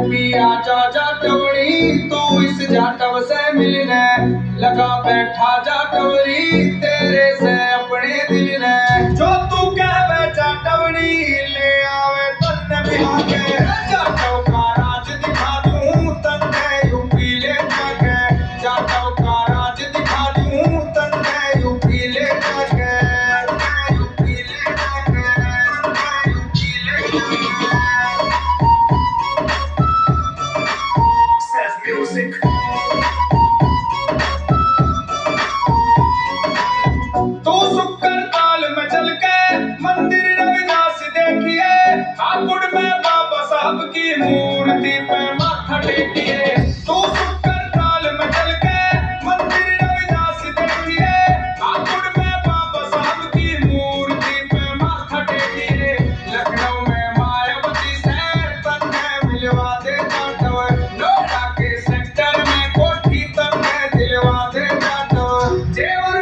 UP आजा जाटवड़ी तू इस जाटव से मिलने लगा बैठा जाटवरी तेरे से अपने दिल ने जो तू कहवे जाटवड़ी ले आवे तन्ने बिहा के जाटव का राज दिखा दूं तन्ने यूपी ले जाके जाटव का राज दिखा दूं तन्ने यूपी ले जाके यूपी ले जाके यूपी ले जाके Music. तू सुकर ताल में चल के मंदिर रविदास देखिए ठाकुर में बाबा साहब की मूर्ति पे माथा टेकिए